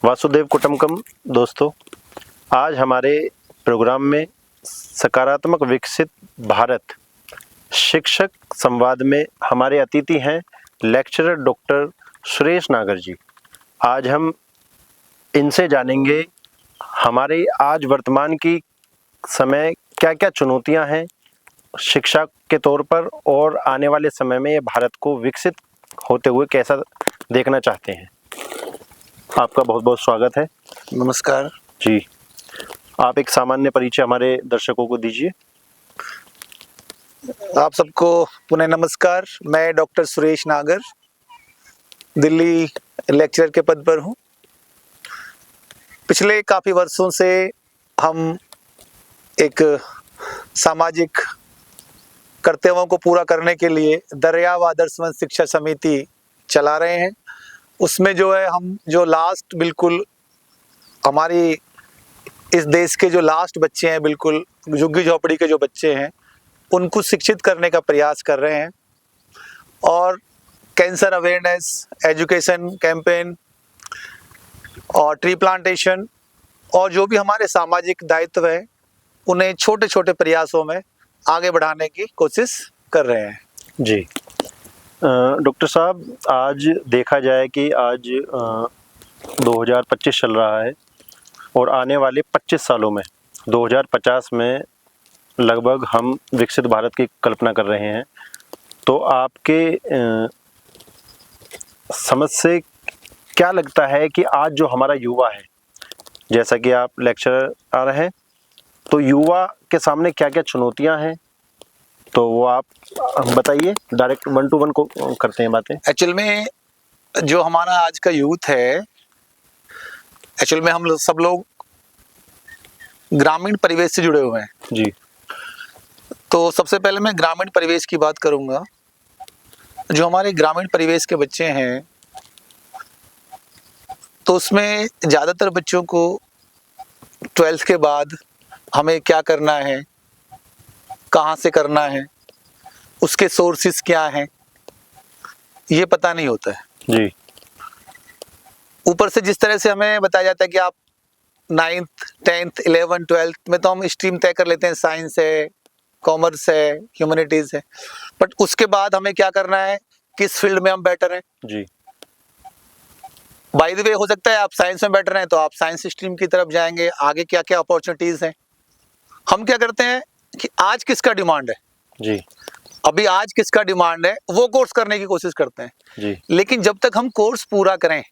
वासुदेव कुटुंबकम। दोस्तों, आज हमारे प्रोग्राम में सकारात्मक विकसित भारत शिक्षक संवाद में हमारे अतिथि हैं लेक्चरर डॉक्टर सुरेश नागर जी। आज हम इनसे जानेंगे हमारे आज वर्तमान की समय क्या क्या चुनौतियां हैं शिक्षा के तौर पर, और आने वाले समय में ये भारत को विकसित होते हुए कैसा देखना चाहते हैं। आपका बहुत बहुत स्वागत है। नमस्कार जी, आप एक सामान्य परिचय हमारे दर्शकों को दीजिए। आप सबको पुनः नमस्कार। मैं डॉक्टर सुरेश नागर दिल्ली लेक्चरर के पद पर हूं। पिछले काफ़ी वर्षों से हम एक सामाजिक कर्तव्यों को पूरा करने के लिए दरियाव आदर्शवंत शिक्षा समिति चला रहे हैं। उसमें जो है हम जो लास्ट बिल्कुल हमारी इस देश के जो लास्ट बच्चे हैं, बिल्कुल झुग्गी झोपड़ी के जो बच्चे हैं, उनको शिक्षित करने का प्रयास कर रहे हैं। और कैंसर अवेयरनेस, एजुकेशन कैंपेन और ट्री प्लांटेशन और जो भी हमारे सामाजिक दायित्व है, उन्हें छोटे छोटे प्रयासों में आगे बढ़ाने की कोशिश कर रहे हैं। जी डॉक्टर साहब, आज देखा जाए कि आज 2025 चल रहा है और आने वाले 25 सालों में 2050 में लगभग हम विकसित भारत की कल्पना कर रहे हैं। तो आपके समझ से क्या लगता है कि आज जो हमारा युवा है, जैसा कि आप लेक्चरर आ रहे हैं, तो युवा के सामने क्या क्या चुनौतियां हैं, तो वो आप बताइए। डायरेक्ट 1 to 1 को करते हैं बातें। एक्चुअल में जो हमारा आज का यूथ है, एक्चुअल में हम सब लोग ग्रामीण परिवेश से जुड़े हुए हैं। जी। तो सबसे पहले मैं ग्रामीण परिवेश की बात करूंगा। जो हमारे ग्रामीण परिवेश के बच्चे हैं, तो उसमें ज़्यादातर बच्चों को 12th के बाद हमें क्या करना है, कहाँ से करना है, उसके सोर्सेस क्या हैं, ये पता नहीं होता है। जी। ऊपर से जिस तरह से हमें बताया जाता है कि आप 9th 10th 11th 12th में तो हम स्ट्रीम तय कर लेते हैं, साइंस है, कॉमर्स है, ह्यूमैनिटीज़ है, बट उसके बाद हमें क्या करना है, किस फील्ड में हम बेटर हैं। जी। बाय द वे, हो सकता है आप साइंस में बेटर हैं तो आप साइंस स्ट्रीम की तरफ जाएंगे। आगे क्या क्या अपॉर्चुनिटीज़ हैं। हम क्या करते हैं कि आज किसका डिमांड है, जी। अभी आज किसका डिमांड है, वो कोर्स करने की कोशिश करते हैं। जी। लेकिन जब तक हम कोर्स पूरा करें,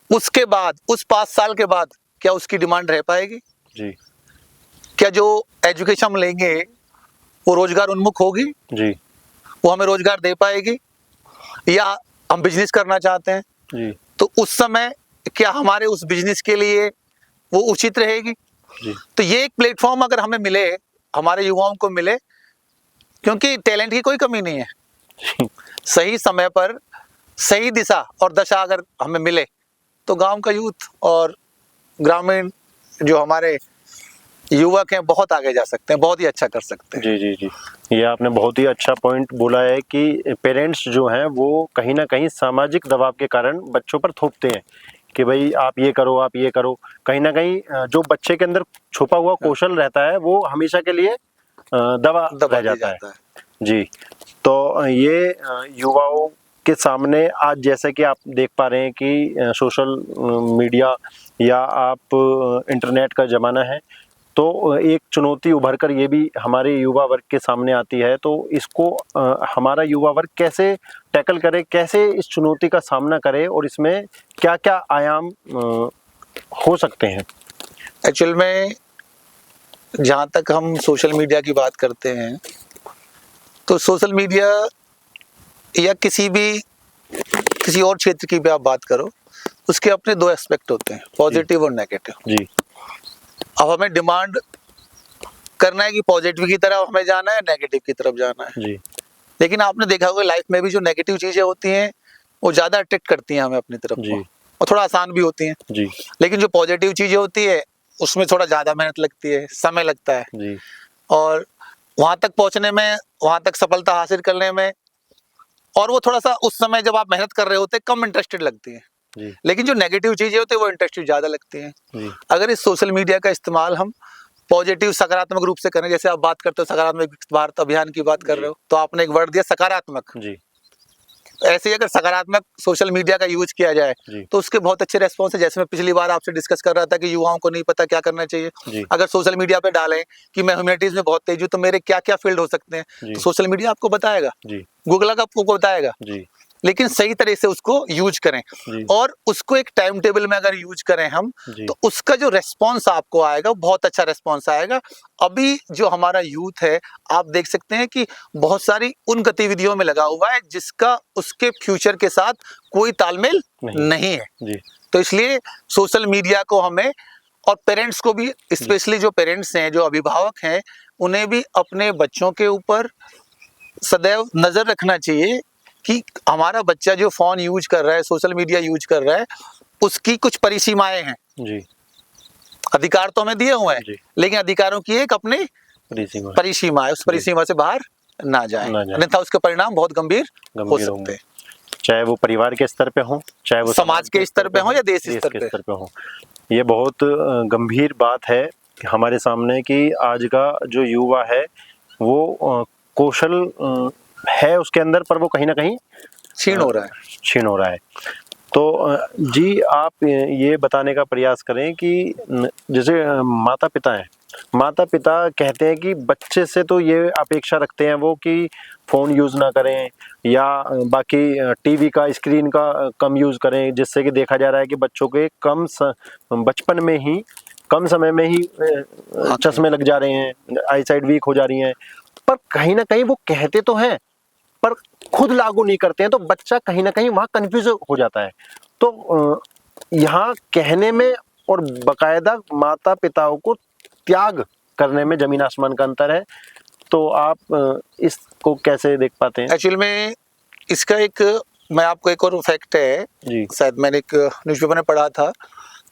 उसके बाद उस 5 साल के बाद क्या उसकी डिमांड रह पाएगी? जी। क्या जो एजुकेशन हम लेंगे वो रोजगार उन्मुख होगी? जी। वो हमें रोजगार दे पाएगी? या हम बिजनेस करना चाहते हैं, जी। तो उस समय क्या हमारे उस बिजनेस के लिए वो उचित रहेगी? जी। तो ये एक प्लेटफॉर्म अगर हमें मिले, हमारे युवाओं को मिले, क्योंकि टैलेंट की कोई कमी नहीं है। सही समय पर सही दिशा और दशा अगर हमें मिले, तो गांव का यूथ और ग्रामीण जो हमारे युवक हैं बहुत आगे जा सकते हैं, बहुत ही अच्छा कर सकते हैं। जी। जी। जी, ये आपने बहुत ही अच्छा पॉइंट बोला है कि पेरेंट्स जो हैं वो कहीं ना कहीं सामाजिक दबाव के कारण बच्चों पर थोपते हैं कि भाई आप ये करो, आप ये करो। कहीं ना कहीं जो बच्चे के अंदर छुपा हुआ कौशल रहता है वो हमेशा के लिए दबा रह जाता है। जी। तो ये युवाओं के सामने आज जैसे कि आप देख पा रहे हैं कि सोशल मीडिया या आप इंटरनेट का ज़माना है, तो एक चुनौती उभर कर ये भी हमारे युवा वर्ग के सामने आती है। तो इसको हमारा युवा वर्ग कैसे टैकल करे, कैसे इस चुनौती का सामना करे, और इसमें क्या क्या आयाम हो सकते हैं? एक्चुअल में जहाँ तक हम सोशल मीडिया की बात करते हैं, तो सोशल मीडिया या किसी और क्षेत्र की भी आप बात करो, उसके अपने 2 एस्पेक्ट होते हैं, पॉजिटिव और नेगेटिव। जी। अब हमें डिमांड करना है कि पॉजिटिव की तरफ हमें जाना है, नेगेटिव की तरफ जाना है। जी। लेकिन आपने देखा होगा लाइफ में भी जो नेगेटिव चीज़ें होती हैं वो ज़्यादा अट्रैक्ट करती हैं हमें अपनी तरफ को, जी। और थोड़ा आसान भी होती हैं। जी। लेकिन जो पॉजिटिव चीज़ें होती है उसमें थोड़ा ज़्यादा मेहनत लगती है, समय लगता है, जी। और वहाँ तक पहुँचने में, वहाँ तक सफलता हासिल करने में, और वो थोड़ा सा उस समय जब आप मेहनत कर रहे होते कम इंटरेस्टेड लगती है। जी लेकिन जो नेगेटिव चीजें होती है वो इंटरेस्टिंग ज्यादा लगती हैं। जी अगर इस सोशल मीडिया का इस्तेमाल हम पॉजिटिव सकारात्मक रूप से करें, जैसे आप बात करते हो सकारात्मक भारत अभियान की बात कर जी रहे हो, तो आपने एक वर्ड दिया सकारात्मक। जी ऐसे ही अगर सकारात्मक सोशल मीडिया का यूज किया जाए जी तो उसके बहुत अच्छे रेस्पॉन्स है। जैसे मैं पिछली बार आपसे डिस्कस कर रहा था कि युवाओं को नहीं पता क्या करना चाहिए। जी अगर सोशल मीडिया पे डालें कि मैं ह्यूमैनिटीज में बहुत तेज हूँ तो मेरे क्या क्या फील्ड हो सकते हैं, जी तो सोशल मीडिया आपको बताएगा, जी गूगल का आपको बताएगा। जी लेकिन सही तरह से उसको यूज करें जी और उसको एक टाइम टेबल में अगर यूज करें हम, जी तो उसका जो रेस्पॉन्स आपको आएगा वो बहुत अच्छा रेस्पॉन्स आएगा। अभी जो हमारा यूथ है, आप देख सकते हैं कि बहुत सारी उन गतिविधियों में लगा हुआ है जिसका उसके फ्यूचर के साथ कोई तालमेल नहीं नहीं है। जी तो इसलिए सोशल मीडिया को हमें, और पेरेंट्स को भी, स्पेशली जो पेरेंट्स हैं, जो अभिभावक हैं, उन्हें भी अपने बच्चों के ऊपर सदैव नजर रखना चाहिए कि हमारा बच्चा जो फोन यूज कर रहा है, सोशल मीडिया यूज कर रहा है, उसकी कुछ परिसीमाएं हैं। जी अधिकार तो हमें दिए हुए हैं, जी लेकिन अधिकारों की एक अपनी परिसीमा परिसीमा है, उस परिसीमा से बाहर ना जाए, ना जाए, अन्यथा उसके परिणाम बहुत गंभीर हो गंभीर सकते होंगे, हैं। चाहे वो परिवार के स्तर पे हो, चाहे वो समाज के स्तर पे हो या देश देश स्तर के पे। स्तर पे हो। ये बहुत गंभीर बात है कि हमारे सामने कि आज का जो युवा है वो कौशल है उसके अंदर, पर वो कहीं ना कहीं क्षीण हो रहा है। क्षीण हो रहा है। तो जी आप ये बताने का प्रयास करें कि जैसे माता पिता हैं, माता पिता कहते हैं कि बच्चे से तो ये अपेक्षा रखते हैं वो कि फ़ोन यूज़ ना करें या बाकी टीवी का स्क्रीन का कम यूज़ करें, जिससे कि देखा जा रहा है कि बच्चों के बचपन में ही कम समय में ही चश्मे लग जा रहे हैं, आई साइड वीक हो जा रही हैं। पर कहीं ना कहीं वो कहते तो हैं पर खुद लागू नहीं करते हैं, तो बच्चा कहीं ना कहीं वहाँ कंफ्यूज हो जाता है। तो यहाँ कहने में और बकायदा माता पिताओं को त्याग करने में जमीन आसमान का अंतर है। तो आप इसको कैसे देख पाते हैं? एक्चुअल में इसका एक, मैं आपको एक और फैक्ट है, जी शायद मैंने एक न्यूज़पेपर में पढ़ा था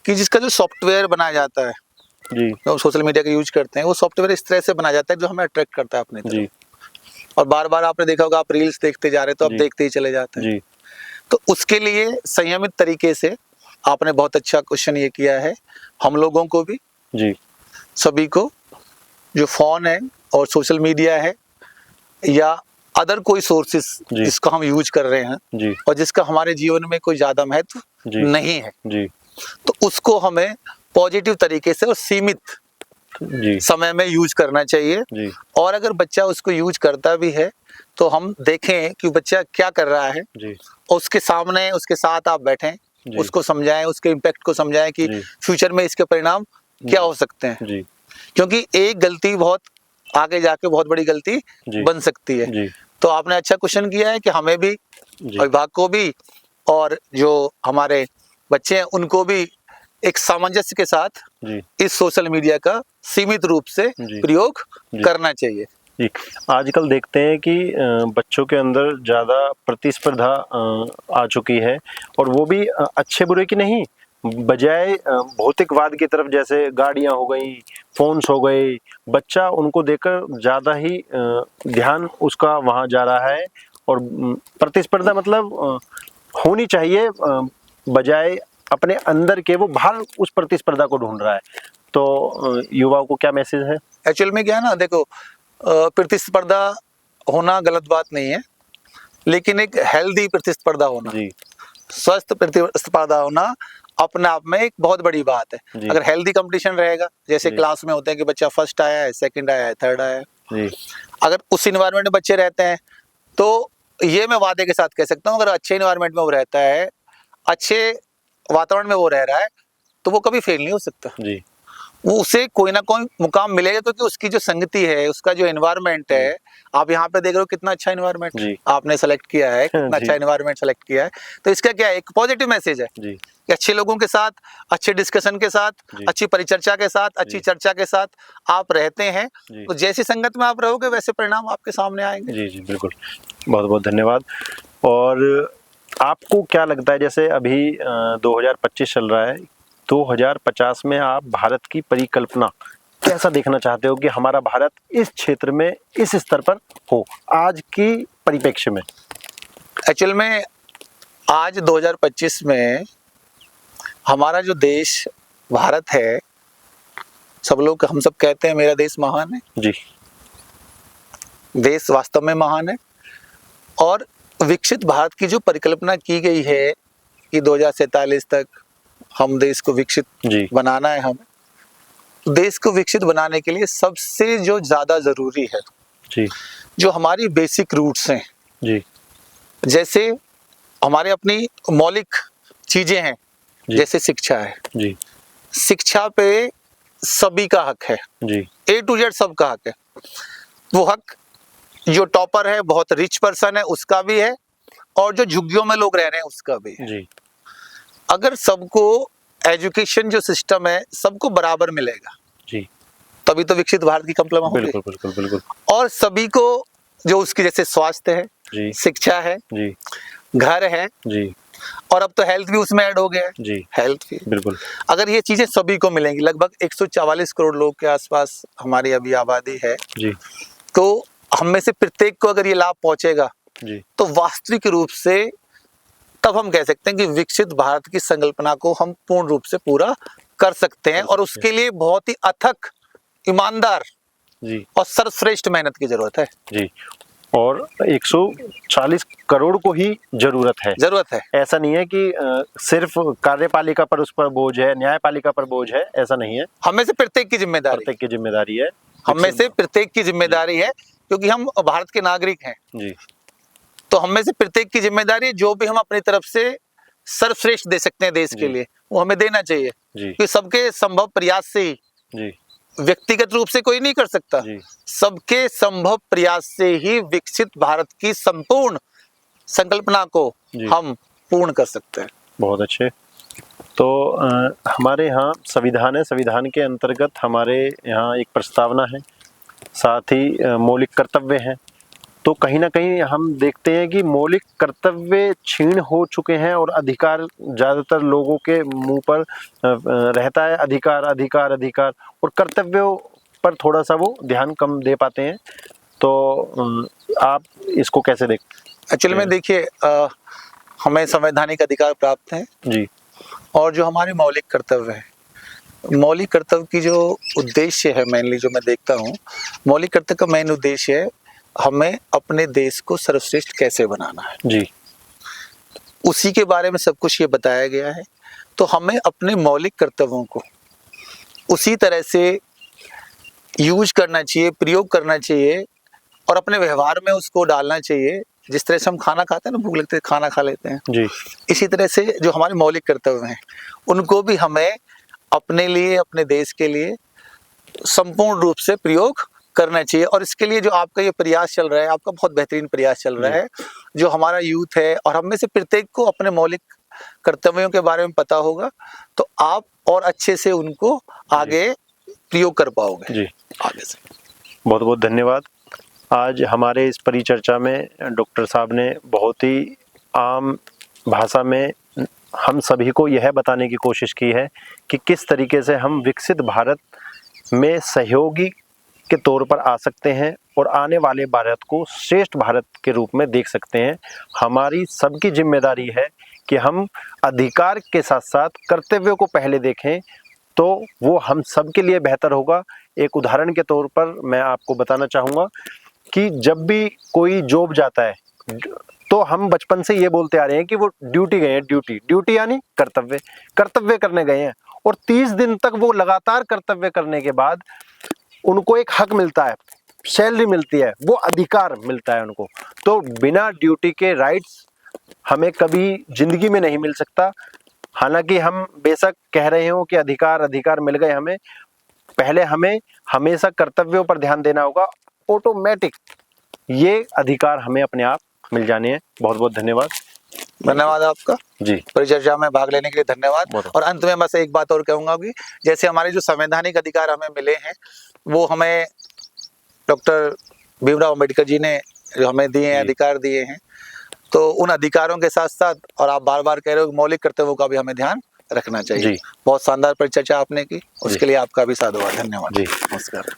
कि जिसका जो सॉफ्टवेयर बनाया जाता है, जी जो सोशल मीडिया का यूज करते हैं, वो सॉफ्टवेयर इस तरह से बनाया जाता है जो हमें अट्रैक्ट करता है अपनी जी तरफ। और बार बार आपने देखा होगा, आप रील्स देखते जा रहे हैं तो आप जी देखते ही चले जाते हैं। जी तो उसके लिए संयमित तरीके से आपने बहुत अच्छा क्वेश्चन ये किया है। हम लोगों को भी, जी सभी को, जो फोन है और सोशल मीडिया है या अदर कोई सोर्सेस जी जिसको हम यूज कर रहे हैं जी और जिसका हमारे जीवन में कोई ज्यादा महत्व जी नहीं है, जी तो उसको हमें पॉजिटिव तरीके से और सीमित जी समय में यूज करना चाहिए। जी और अगर बच्चा उसको यूज करता भी है तो हम देखें कि बच्चा क्या कर रहा है, जी और उसके सामने, उसके साथ आप बैठें, जी उसको समझाएं, उसके इम्पैक्ट को समझाएं कि जी फ्यूचर में इसके परिणाम क्या हो सकते हैं। जी क्योंकि एक गलती बहुत आगे जाके बहुत बड़ी गलती जी बन सकती है। जी तो आपने अच्छा क्वेश्चन किया है कि हमें भी, जी अभिभावक को भी, और जो हमारे बच्चे हैं उनको भी एक सामंजस्य के साथ जी इस सोशल मीडिया का सीमित रूप से जी प्रयोग जी करना चाहिए। जी। आजकल देखते हैं कि बच्चों के अंदर ज़्यादा प्रतिस्पर्धा आ चुकी है, और वो भी अच्छे बुरे की नहीं, बजाय भौतिकवाद की तरफ, जैसे गाड़ियाँ हो गई, फोन्स हो गए, बच्चा उनको देखकर ज़्यादा ही ध्यान उसका वहाँ जा रहा है। और प्रतिस्पर्धा मतलब होनी चाहिए, बजाय अपने अंदर के वो बाहर उस प्रतिस्पर्धा को ढूंढ रहा है। तो युवाओं को क्या मैसेज है? एक्चुअल में क्या है ना, देखो, प्रतिस्पर्धा होना गलत बात नहीं है, लेकिन एक हेल्दी प्रतिस्पर्धा होना, जी स्वस्थ प्रतिस्पर्धा होना अपने आप में एक बहुत बड़ी बात है। जी अगर हेल्दी कंपटीशन रहेगा, जैसे जी क्लास में होते हैं कि बच्चा फर्स्ट आया है, सेकंड आया है, थर्ड आया है, जी अगर उस इन्वायरमेंट में बच्चे रहते हैं तो ये मैं वादे के साथ कह सकता हूँ, अगर अच्छे इन्वायरमेंट में वो रहता है, अच्छे वातावरण में वो रह रहा है, तो वो कभी फेल नहीं हो सकता। जी वो उसे कोई ना कोई मुकाम मिलेगा, क्योंकि उसकी जो संगति है, उसका जो एनवायरनमेंट है, आप यहाँ पे देख रहे हो कितना अच्छा एनवायरनमेंट जी आपने सेलेक्ट किया है, कितना जी अच्छा एनवायरनमेंट सेलेक्ट किया है। तो इसका क्या है, एक पॉजिटिव मैसेज है जी कि अच्छे लोगों के साथ, अच्छे डिस्कशन के साथ, जी अच्छी परिचर्चा के साथ, अच्छी जी चर्चा के साथ आप रहते हैं, जी तो जैसी संगत में आप रहोगे वैसे परिणाम आपके सामने आएंगे। जी जी बिल्कुल, बहुत बहुत धन्यवाद। और आपको क्या लगता है, जैसे अभी 2025 चल रहा है, 2050 में आप भारत की परिकल्पना कैसा देखना चाहते हो कि हमारा भारत इस क्षेत्र में इस स्तर पर हो, आज की परिप्रेक्ष्य में? एक्चुअल में आज 2025 में हमारा जो देश भारत है, हम सब कहते हैं मेरा देश महान है। जी देश वास्तव में महान है, और विकसित भारत की जो परिकल्पना की गई है कि 2047 तक हम देश को विकसित जी बनाना है, हमें देश को विकसित बनाने के लिए सबसे जो ज्यादा जरूरी है, जी जो हमारी बेसिक रूट्स हैं, जी जैसे हमारे अपनी मौलिक चीजें हैं, जी। जैसे शिक्षा है। जी शिक्षा पे सभी का हक है, जी A to Z सबका हक है। वो हक जो टॉपर है, बहुत रिच पर्सन है, उसका भी है, और जो झुग्गियों में लोग रह रहे हैं उसका भी है। जी अगर सबको एजुकेशन जो सिस्टम है सबको बराबर मिलेगा, जी तभी तो विकसित भारत की कल्पना होगी। बिल्कुल बिल्कुल बिल्कुल। और सभी को जो उसकी जैसे स्वास्थ्य है, जी शिक्षा है, जी घर है, जी और अब तो हेल्थ भी उसमें ऐड हो गया है। जी हेल्थ भी, बिल्कुल। अगर ये चीजें सभी को मिलेंगी, लगभग 144 करोड़ लोग के आसपास हमारी अभी आबादी है, जी तो हम में से प्रत्येक को अगर ये लाभ पहुंचेगा, जी तो वास्तविक रूप से तब हम कह सकते हैं कि विकसित भारत की संकल्पना को हम पूर्ण रूप से पूरा कर सकते हैं। और उसके लिए बहुत ही अथक, ईमानदार जी और सर्वश्रेष्ठ मेहनत की जरूरत है। जी। और 140 करोड़ को ही जरूरत है। ऐसा नहीं है कि सिर्फ कार्यपालिका पर उस पर बोझ है, न्यायपालिका पर बोझ है, ऐसा नहीं है। हम में से प्रत्येक की जिम्मेदारी है। हम में से प्रत्येक की जिम्मेदारी है, क्योंकि हम भारत के नागरिक हैं। जी तो हम में से प्रत्येक की जिम्मेदारी है, जो भी हम अपनी तरफ से सर्वश्रेष्ठ दे सकते हैं देश के लिए, वो हमें देना चाहिए। क्योंकि सबके संभव प्रयास से ही, जी व्यक्तिगत रूप से कोई नहीं कर सकता, सबके संभव प्रयास से ही विकसित भारत की संपूर्ण संकल्पना को हम पूर्ण कर सकते हैं। बहुत अच्छे। तो हमारे यहाँ संविधान है, संविधान के अंतर्गत हमारे यहाँ एक प्रस्तावना है, साथ ही मौलिक कर्तव्य हैं। तो कहीं ना कहीं हम देखते हैं कि मौलिक कर्तव्य क्षीण हो चुके हैं और अधिकार ज़्यादातर लोगों के मुंह पर रहता है, अधिकार अधिकार अधिकार, और कर्तव्यों पर थोड़ा सा वो ध्यान कम दे पाते हैं। तो आप इसको कैसे देखते हैं? एक्चुअली में देखिए, हमें संवैधानिक अधिकार प्राप्त है जी, और जो हमारे मौलिक कर्तव्य है, मौलिक कर्तव्य की जो उद्देश्य है, मेनली जो मैं देखता हूँ, मौलिक कर्तव्य का मेन उद्देश्य है हमें अपने देश को सर्वश्रेष्ठ कैसे बनाना है। जी, उसी के बारे में सब कुछ ये बताया गया है। तो हमें अपने मौलिक कर्तव्यों को उसी तरह से यूज करना चाहिए, प्रयोग करना चाहिए, और अपने व्यवहार में उसको डालना चाहिए। जिस तरह से हम खाना खाते हैं ना, भूख लगते है खाना खा लेते हैं जी, इसी तरह से जो हमारे मौलिक कर्तव्य हैं, उनको भी हमें अपने लिए, अपने देश के लिए संपूर्ण रूप से प्रयोग करना चाहिए। और इसके लिए जो आपका ये प्रयास चल रहा है, आपका बहुत बेहतरीन प्रयास चल रहा है, जो हमारा यूथ है, और हम में से प्रत्येक को अपने मौलिक कर्तव्यों के बारे में पता होगा, तो आप और अच्छे से उनको आगे प्रयोग कर पाओगे। जी, आगे से बहुत बहुत धन्यवाद। आज हमारे इस परिचर्चा में डॉक्टर साहब ने बहुत ही आम भाषा में हम सभी को यह बताने की कोशिश की है कि किस तरीके से हम विकसित भारत में सहयोगी के तौर पर आ सकते हैं और आने वाले भारत को श्रेष्ठ भारत के रूप में देख सकते हैं। हमारी सबकी जिम्मेदारी है कि हम अधिकार के साथ साथ कर्तव्यों को पहले देखें, तो वो हम सब के लिए बेहतर होगा। एक उदाहरण के तौर पर मैं आपको बताना चाहूँगा कि जब भी कोई जॉब जाता है, तो हम बचपन से ये बोलते आ रहे हैं कि वो ड्यूटी गए हैं, ड्यूटी यानी कर्तव्य करने गए हैं, और 30 दिन तक वो लगातार कर्तव्य करने के बाद उनको एक हक मिलता है, सैलरी मिलती है, वो अधिकार मिलता है उनको। तो बिना ड्यूटी के राइट्स हमें कभी जिंदगी में नहीं मिल सकता। हालांकि हम बेशक कह रहे हो कि अधिकार मिल गए हमें, पहले हमें हमेशा कर्तव्यों पर ध्यान देना होगा। ऑटोमेटिक ये अधिकार हमें अपने आप मिल जाने हैं। बहुत बहुत धन्यवाद। धन्यवाद आपका जी, परिचर्चा में भाग लेने के लिए धन्यवाद। और अंत में बस एक बात और कहूंगा कि जैसे हमारे जो संवैधानिक अधिकार हमें मिले हैं, वो हमें डॉक्टर भीमराव अम्बेडकर जी ने जो हमें दिए हैं, अधिकार दिए हैं, तो उन अधिकारों के साथ साथ, और आप बार बार कह रहे हो, मौलिक कर्तव्यों का भी हमें ध्यान रखना चाहिए। बहुत शानदार परिचर्चा आपने की, उसके लिए आपका भी साधुवाद। धन्यवाद जी, नमस्कार।